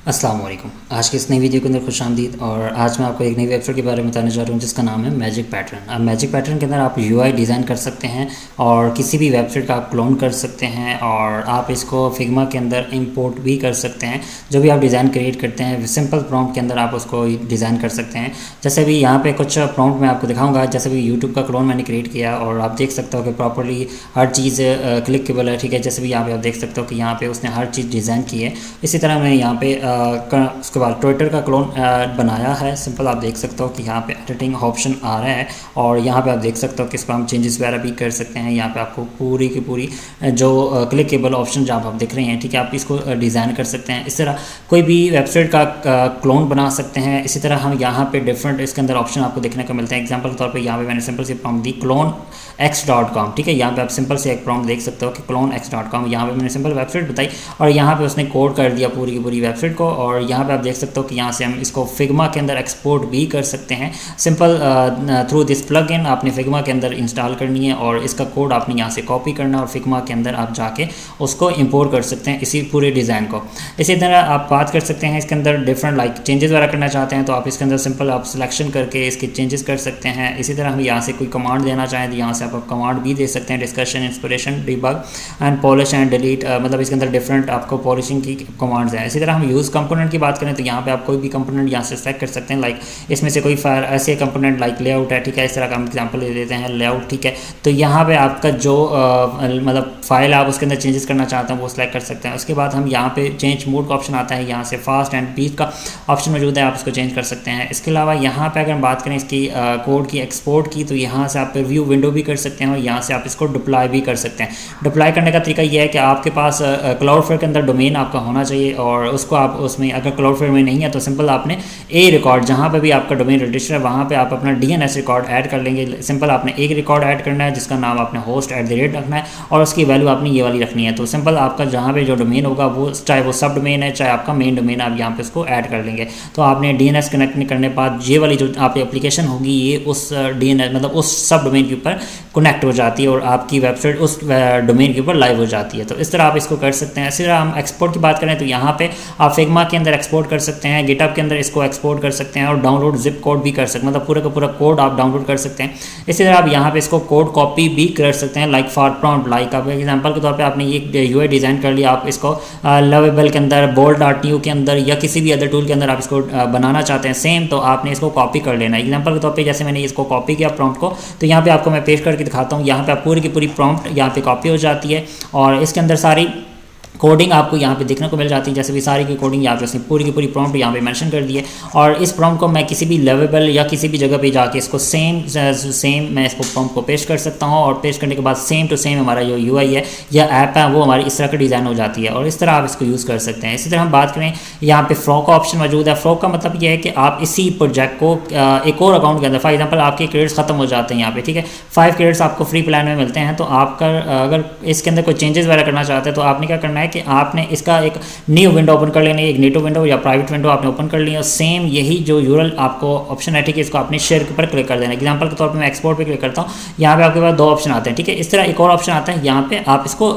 अस्सलाम वालेकुम। आज की इस नई वीडियो के अंदर खुशामदीद। और आज मैं आपको एक नई वेबसाइट के बारे में बताने जा रहा हूँ जिसका नाम है मैजिक पैटर्न। अब मैजिक पैटर्न के अंदर आप यूआई डिज़ाइन कर सकते हैं और किसी भी वेबसाइट का आप क्लोन कर सकते हैं और आप इसको फिग्मा के अंदर इंपोर्ट भी कर सकते हैं। जो भी आप डिज़ाइन क्रिएट करते हैं सिंपल प्रॉम्प्ट के अंदर आप उसको डिज़ाइन कर सकते हैं। जैसे भी यहाँ पे कुछ प्रॉम्प्ट मैं आपको दिखाऊँगा। जैसे भी यूट्यूब का क्लोन मैंने क्रिएट किया और आप देख सकते हो कि प्रॉपरली हर चीज़ क्लिकेबल है। ठीक है, जैसे भी यहाँ पे आप देख सकते हो कि यहाँ पे उसने हर चीज़ डिज़ाइन की है। इसी तरह मैं यहाँ पे उसके बाद ट्विटर का क्लोन बनाया है। सिंपल आप देख सकते हो कि यहाँ पे एडिटिंग ऑप्शन आ रहा है और यहाँ पे आप देख सकते हो कि इस पर हम चेंजेस वगैरह भी कर सकते हैं। यहाँ पे आपको पूरी की पूरी जो क्लिकेबल ऑप्शन जहाँ आप देख रहे हैं, ठीक है, आप इसको डिज़ाइन कर सकते हैं। इस तरह कोई भी वेबसाइट का क्लोन बना सकते हैं। इसी तरह हम यहाँ पे डिफरेंट इसके अंदर ऑप्शन आपको देखने को मिलते हैं। एग्जाम्पल के तौर पर यहाँ पे मैंने सिंपल सी प्रॉम्प्ट दी clonex.com। ठीक है, यहाँ पे आप सिंपल से एक प्रॉम्प्ट देख सकते हो कि clonex.com। यहाँ पे मैंने सिंपल वेबसाइट बताई और यहाँ पे उसने कोड कर दिया पूरी की पूरी वेबसाइट को। और यहाँ पे आप देख सकते हो कि यहाँ से हम इसको फिग्मा के अंदर एक्सपोर्ट भी कर सकते हैं। सिंपल थ्रू दिस प्लगइन आपने फिग्मा के अंदर इंस्टॉल करनी है और इसका कोड आपने यहाँ से कॉपी करना और फिग्मा के अंदर आप जाके उसको इंपोर्ट कर सकते हैं इसी पूरे डिज़ाइन को। इसी तरह आप बात कर सकते हैं इसके अंदर डिफरेंट लाइक चेंजेस वगैरह करना चाहते हैं तो आप इसके अंदर सिंपल आप सिलेक्शन करके इसके चेंजेस कर सकते हैं। इसी तरह हम यहाँ से कोई कमांड देना चाहें तो यहाँ से आप कमांड भी दे सकते हैं। Discussion, inspiration, debug and polish and delete, मतलब इसके अंदर डिफरेंट आपको पॉलिशिंग की कमांड्स हैं। इसी तरह हम यूज़ कंपोनेंट की बात करें तो यहाँ पे आप कोई भी कंपोनेंट यहाँ से सेलेक्ट कर सकते हैं। लाइक इसमें से कोई ऐसे कंपोनेंट लाइक लेआउट है, ठीक है, इस तरह का हम एग्जांपल ले लेते हैं लेआउट। ठीक है, तो यहाँ पे आपका जो मतलब फाइल आप उसके अंदर चेंजेस करना चाहते हैं वो सिलेक्ट कर सकते हैं। उसके बाद हम यहाँ पे चेंज मोड का ऑप्शन आता है, यहाँ से फास्ट एंड बीट का ऑप्शन मौजूद है, आप उसको चेंज कर सकते हैं। इसके अलावा यहाँ पे अगर हम बात करें इसकी कोड की एक्सपोर्ट की तो यहाँ से आप रिव्यू विंडो भी कर सकते हैं और यहाँ से आप इसको डिप्लॉय भी कर सकते हैं। डिप्लॉय करने का तरीका यह है कि आपके पास क्लाउडफ्लेयर के अंदर डोमेन आपका होना चाहिए और उसको आप उसमें अगर क्लाउडफ्लेयर में नहीं है तो सिंपल आपने ए रिकॉर्ड जहाँ पे भी आपका डोमेन रजिस्टर है वहाँ पे आप अपना डीएनएस रिकॉर्ड ऐड कर लेंगे। सिंपल आपने एक रिकॉर्ड ऐड करना है जिसका नाम आपने host@ रखना है और उसकी वैल्यू आपने ये वाली रखनी है। तो सिंपल आपका जहाँ पे जो डोमेन होगा वो चाहे वो सब डोमेन है चाहे आपका मेन डोमेन है, आप यहाँ पे उसको ऐड कर लेंगे। तो आपने डीएनएस कनेक्ट करने के बाद ये वाली जो आपकी एप्लीकेशन होगी ये उस डीएनएस मतलब उस सब डोमेन के ऊपर कनेक्ट हो जाती है और आपकी वेबसाइट उस डोमेन के ऊपर लाइव हो जाती है। तो इस तरह आप इसको कर सकते हैं। इसी तरह हम एक्सपोर्ट की बात करें तो यहाँ पे आप फिग्मा के अंदर एक्सपोर्ट कर सकते हैं, गिटहब के अंदर इसको एक्सपोर्ट कर सकते हैं और डाउनलोड जिप कोड भी कर सकते हैं, मतलब पूरा का पूरा कोड आप डाउनलोड कर सकते हैं। इसी तरह आप यहाँ पे इसको कोड कॉपी भी कर सकते हैं लाइक फॉर प्रॉम्प्ट। लाइक आप एग्जांपल के तौर पे आपने ये यूआई डिज़ाइन कर लिया, आप इसको लवेबल के अंदर, bold.new के अंदर या किसी भी अदर टूल के अंदर आप इसको बनाना चाहते हैं सेम, तो आपने इसको कॉपी कर लेना है। एग्जांपल के तौर पे जैसे मैंने इसको कॉपी किया प्रॉम्प्ट को, तो यहाँ पे आपको मैं पेस्ट करके दिखाता हूँ। यहाँ पे आप पूरी की पूरी प्रॉम्प्ट यहाँ पे कॉपी हो जाती है और इसके अंदर सारी कोडिंग आपको यहाँ पे देखने को मिल जाती है। जैसे भी सारी की कोडिंग यहाँ पे उसने पूरी की पूरी प्रॉम्प्ट यहाँ पे मेंशन कर दी है और इस प्रॉम्प्ट को मैं किसी भी लेवेबल या किसी भी जगह पे जाके इसको सेम मैं इसको प्रॉम्प्ट को पेस्ट कर सकता हूँ और पेस्ट करने के बाद सेम टू सेम हमारा जो यूआई है या ऐप है वो हमारी इस तरह का डिज़ाइन हो जाती है और इस तरह आप इसको यूज़ कर सकते हैं। इसी तरह हम बात करें यहाँ पे फ्रॉक का ऑप्शन मौजूद है। फ्रॉक का मतलब ये है कि आप इसी प्रोजेक्ट को एक और अकाउंट के अंदर, फॉर एग्जाम्पल आपके क्रेडिट्स खत्म हो जाते हैं यहाँ पे, ठीक है, 5 क्रेडिट्स आपको फ्री प्लान में मिलते हैं। तो आपका अगर इसके अंदर कोई चेंजेस वगैरह करना चाहते हैं तो आपने क्या करना है कि आपने इसका एक न्यू विंडो ओपन कर लेनी है, एक नेटिव विंडो या प्राइवेट विंडो आपने ओपन कर ली है। सेम यही जो यूआरएल आपको ऑप्शन है, ठीक है, इसको आपने शेयर के ऊपर क्लिक कर देना। एग्जांपल के तौर पे मैं एक्सपोर्ट पे क्लिक करता हूँ, यहाँ पे आपके पास 2 ऑप्शन आते हैं, ठीक है। इस तरह एक और ऑप्शन आता है, यहाँ पे आप इसको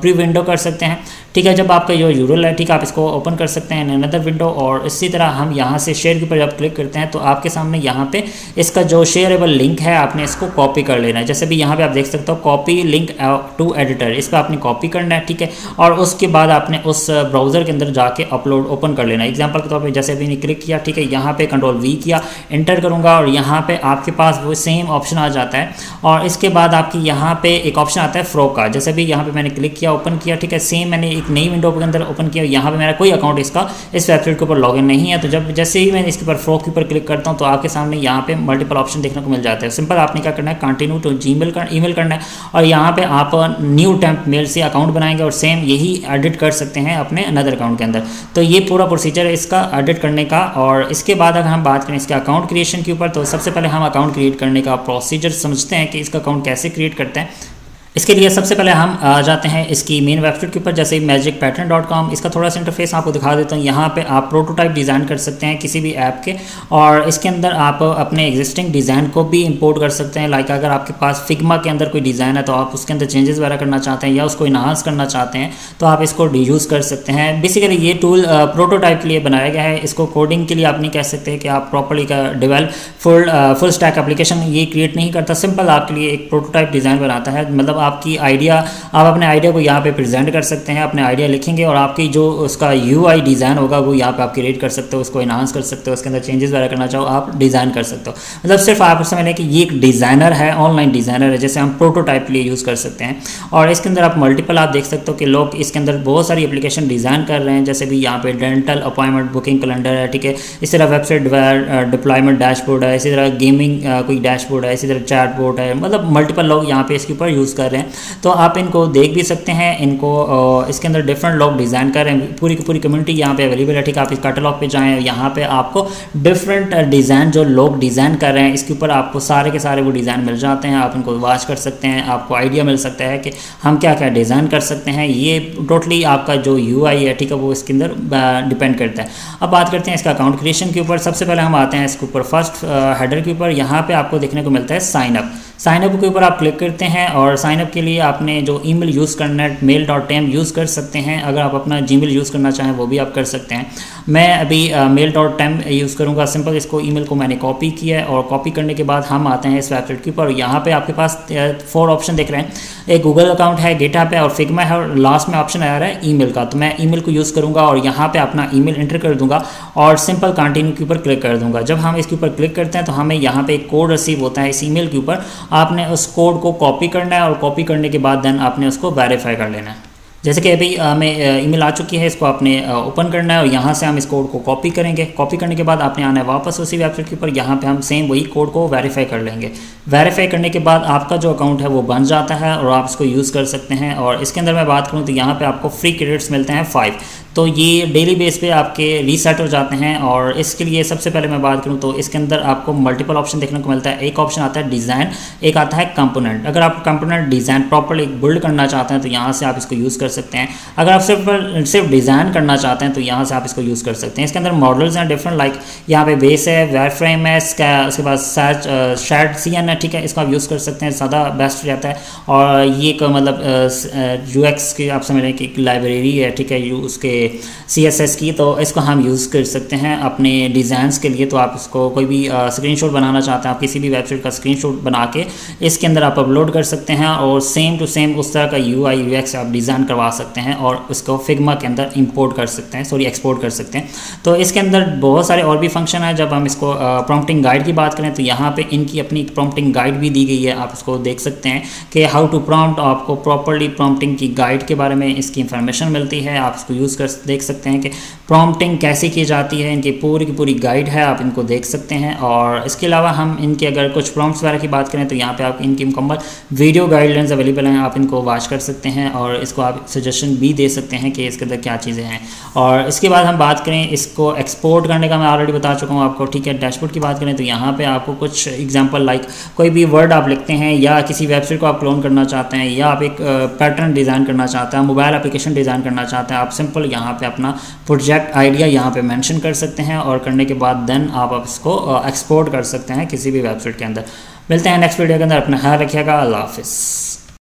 प्री विंडो कर सकते हैं, ठीक है। जब आपका जो यूआरएल है, ठीक है, आप इसको ओपन कर सकते हैं इन अनदर विंडो और इसी तरह हम यहाँ से शेयर के ऊपर जब क्लिक करते हैं तो आपके सामने यहाँ पे इसका जो शेयरेबल लिंक है आपने इसको कॉपी कर लेना है। जैसे भी यहाँ पे आप देख सकते हो कॉपी लिंक टू एडिटर, इस पर आपने कॉपी करना है, ठीक है, और उसके बाद आपने उस ब्राउजर के अंदर जाके अपलोड ओपन कर लेना है। एग्जांपल के तौर पे जैसे भी मैंने क्लिक किया, ठीक है, यहाँ पे Ctrl+V किया, एंटर करूँगा और यहाँ पे आपके पास वो सेम ऑप्शन आ जाता है और इसके बाद आपकी यहाँ पे एक ऑप्शन आता है फ्रॉक का। जैसे भी यहाँ पे मैंने क्लिक किया, ओपन किया, ठीक है, सेम मैंने एक नई विंडो के अंदर ओपन किया, यहाँ पे मेरा कोई अकाउंट इसका इस वेबसाइट के ऊपर लॉगिन नहीं है। तो जब जैसे ही मैं इसके ऊपर फ्रॉक के ऊपर क्लिक करता हूँ तो आपके सामने यहाँ पे मल्टीपल ऑप्शन देखने को मिल जाते हैं। सिंपल आपने क्या करना है, कंटिन्यू टू ईमेल करना है और यहाँ पे आप न्यू टेम्प मेल से अकाउंट बनाएंगे और सेम यही एडिट कर सकते हैं अपने अनदर अकाउंट के अंदर। तो ये पूरा प्रोसीजर है इसका एडिट करने का। और इसके बाद अगर हम बात करें इसके अकाउंट क्रिएशन के ऊपर, तो सबसे पहले हम अकाउंट क्रिएट करने का प्रोसीजर समझते हैं कि इसका अकाउंट कैसे क्रिएट करते हैं। इसके लिए सबसे पहले हम आ जाते हैं इसकी मेन वेबसाइट के ऊपर, जैसे magicpattern.com। इसका थोड़ा सा इंटरफेस आपको दिखा देता हूँ। यहाँ पे आप प्रोटोटाइप डिज़ाइन कर सकते हैं किसी भी ऐप के, और इसके अंदर आप अपने एग्जिस्टिंग डिज़ाइन को भी इंपोर्ट कर सकते हैं। लाइक अगर आपके पास फिग्मा के अंदर कोई डिज़ाइन है तो आप उसके अंदर चेंजेस वगैरह करना चाहते हैं या उसको इन्हांस करना चाहते हैं तो आप इसको यूज़ कर सकते हैं। बेसिकली ये टूल प्रोटोटाइप के लिए बनाया गया है। इसको कोडिंग के लिए आप नहीं कह सकते कि आप प्रॉपर्ली का डेवलप फुल स्टैक एप्लीकेशन ये क्रिएट नहीं करता। सिंपल आपके लिए एक प्रोटोटाइप डिज़ाइन बनाता है। मतलब आपकी आइडिया, आप अपने आइडिया को यहाँ पे प्रेजेंट कर सकते हैं, अपने आइडिया लिखेंगे और आपकी जो उसका यूआई डिज़ाइन होगा वो यहाँ पे आप क्रिएट कर सकते हो, उसको इन्हांस कर सकते हो, उसके अंदर चेंजेस वगैरह करना चाहो आप डिज़ाइन कर सकते हो। मतलब सिर्फ आप समझ लें कि ये एक डिज़ाइनर है, ऑनलाइन डिज़ाइनर है, जैसे हम प्रोटोटाइप के लिए यूज़ कर सकते हैं। और इसके अंदर आप मल्टीपल आप देख सकते हो कि लोग इसके अंदर बहुत सारी एप्लीकेशन डिज़ाइन कर रहे हैं, जैसे भी यहाँ पे डेंटल अपॉइंटमेंट बुकिंग कैलेंडर है, ठीक है। इस तरह वेबसाइट डिप्लॉयमेंट डैशबोर्ड है, इसी तरह गेमिंग कोई डैशबोर्ड है, इसी तरह चैट बोर्ड है। मतलब मल्टीपल लोग यहाँ पे इसके ऊपर यूज़ कर रहे हैं, तो आप इनको देख भी सकते हैं। इनको इसके अंदर डिफरेंट लोग डिज़ाइन कर रहे हैं, पूरी की पूरी कम्युनिटी यहाँ पे अवेलेबल है, ठीक है। आप इस कैटलॉग पे जाएँ, यहाँ पे आपको डिफरेंट डिज़ाइन जो लोग डिज़ाइन कर रहे हैं इसके ऊपर आपको सारे के सारे वो डिज़ाइन मिल जाते हैं। आप इनको वॉच कर सकते हैं, आपको आइडिया मिल सकता है कि हम क्या क्या डिज़ाइन कर सकते हैं। ये टोटली आपका जो यूआई है, ठीक है, वो इसके अंदर डिपेंड करता है। अब बात करते हैं इसका अकाउंट क्रिएशन के ऊपर। सबसे पहले हम आते हैं इसके ऊपर फर्स्ट हेडर के ऊपर। यहाँ पे आपको देखने को मिलता है साइन अप। साइन अप के ऊपर आप क्लिक करते हैं और साइन अप के लिए आपने जो ईमेल यूज़ करना है mail.tem यूज़ कर सकते हैं। अगर आप अपना जीमेल यूज़ करना चाहें वो भी आप कर सकते हैं। मैं अभी mail.tem यूज़ करूँगा। सिंपल इसको ईमेल को मैंने कॉपी किया है और कॉपी करने के बाद हम आते हैं इस वेबसाइट के ऊपर। यहाँ पे आपके पास 4 ऑप्शन दिख रहे हैं। एक गूगल अकाउंट है, गिटहब है और फिग्मा है, और लास्ट में ऑप्शन आ रहा है ईमेल का। तो मैं ईमेल को यूज़ करूँगा और यहाँ पर अपना ईमेल एंटर कर दूँगा और सिंपल कंटिन्यू के ऊपर क्लिक कर दूँगा। जब हम इसके ऊपर क्लिक करते हैं तो हमें यहाँ पर एक कोड रिसीव होता है इस ईमेल के ऊपर। आपने उस कोड को कॉपी करना है और कॉपी करने के बाद देन आपने उसको वेरीफाई कर लेना है। जैसे कि अभी हमें ईमेल आ चुकी है, इसको आपने ओपन करना है और यहाँ से हम इस कोड को कॉपी करेंगे। कॉपी करने के बाद आपने आना है वापस उसी वेबसाइट के ऊपर। यहाँ पे हम सेम वही कोड को वेरीफाई कर लेंगे। वेरीफाई करने के बाद आपका जो अकाउंट है वो बन जाता है और आप इसको यूज़ कर सकते हैं। और इसके अंदर मैं बात करूँ तो यहाँ पे आपको फ्री क्रेडिट्स मिलते हैं 5। तो ये डेली बेस पे आपके रीसेट हो जाते हैं। और इसके लिए सबसे पहले मैं बात करूँ तो इसके अंदर आपको मल्टीपल ऑप्शन देखने को मिलता है। एक ऑप्शन आता है डिज़ाइन, एक आता है कंपोनेंट। अगर आप कंपोनेंट डिज़ाइन प्रॉपर्ली बिल्ड करना चाहते हैं तो यहाँ से आप इसको यूज़ कर सकते हैं। अगर आप सिर्फ डिज़ाइन करना चाहते हैं तो यहाँ से आप इसको यूज़ कर सकते हैं। इसके अंदर मॉडल्स हैं डिफरेंट, लाइक यहाँ पे बेस है, वायरफ्रेम है, उसके बाद शैड CN है, ठीक है। इसको आप यूज़ कर सकते हैं, ज़्यादा बेस्ट रहता है। और ये एक मतलब UX की आप समझ लें कि लाइब्रेरी है, ठीक है, उसके CSS की। तो इसको हम यूज़ कर सकते हैं अपने डिज़ाइंस के लिए। तो आप इसको कोई भी स्क्रीनशॉट बनाना चाहते हैं, आप किसी भी वेबसाइट का स्क्रीनशॉट बना के इसके अंदर आप अपलोड कर सकते हैं और सेम टू सेम उस तरह का UI UX आप डिज़ाइन करवा सकते हैं और उसको फिग्मा के अंदर इंपोर्ट कर सकते हैं, एक्सपोर्ट कर सकते हैं। तो इसके अंदर बहुत सारे और भी फंक्शन है। जब हम इसको प्रॉम्प्टिंग गाइड की बात करें तो यहाँ पे इनकी अपनी प्रॉम्प्टिंग गाइड भी दी गई है। आप इसको देख सकते हैं कि हाउ टू प्रॉम्प्ट, आपको प्रॉपर्ली प्रॉम्प्टिंग की गाइड के बारे में इसकी इंफॉर्मेशन मिलती है। आप इसको यूज़ कर देख सकते हैं कि प्रॉम्प्टिंग कैसे की जाती है, इनकी पूरी की पूरी गाइड है, आप इनको देख सकते हैं। और इसके अलावा हम इनके अगर कुछ प्रॉम्प्ट्स वगैरह की बात करें तो यहाँ पे आप इनकी मुकम्मल वीडियो गाइडलाइंस अवेलेबल हैं, आप इनको वॉच कर सकते हैं और इसको आप सजेशन भी दे सकते हैं कि इसके अंदर क्या चीज़ें हैं। और इसके बाद हम बात करें इसको एक्सपोर्ट करने का, मैं ऑलरेडी बता चुका हूँ आपको, ठीक है। डैशबोर्ड की बात करें तो यहाँ पे आपको कुछ एग्जांपल लाइक कोई भी वर्ड आप लिखते हैं या किसी वेबसाइट को आप क्लोन करना चाहते हैं या आप एक पैटर्न डिज़ाइन करना चाहते हैं, मोबाइल एप्लीकेशन डिज़ाइन करना चाहते हैं, आप सिंपल यहाँ पे अपना प्रोजेक्ट आइडिया यहाँ पे मेंशन कर सकते हैं और करने के बाद देन आप इसको एक्सपोर्ट कर सकते हैं किसी भी वेबसाइट के अंदर। मिलते हैं नेक्स्ट वीडियो के अंदर, अपना ख्याल रखिएगा। अल्लाह हाफिज़।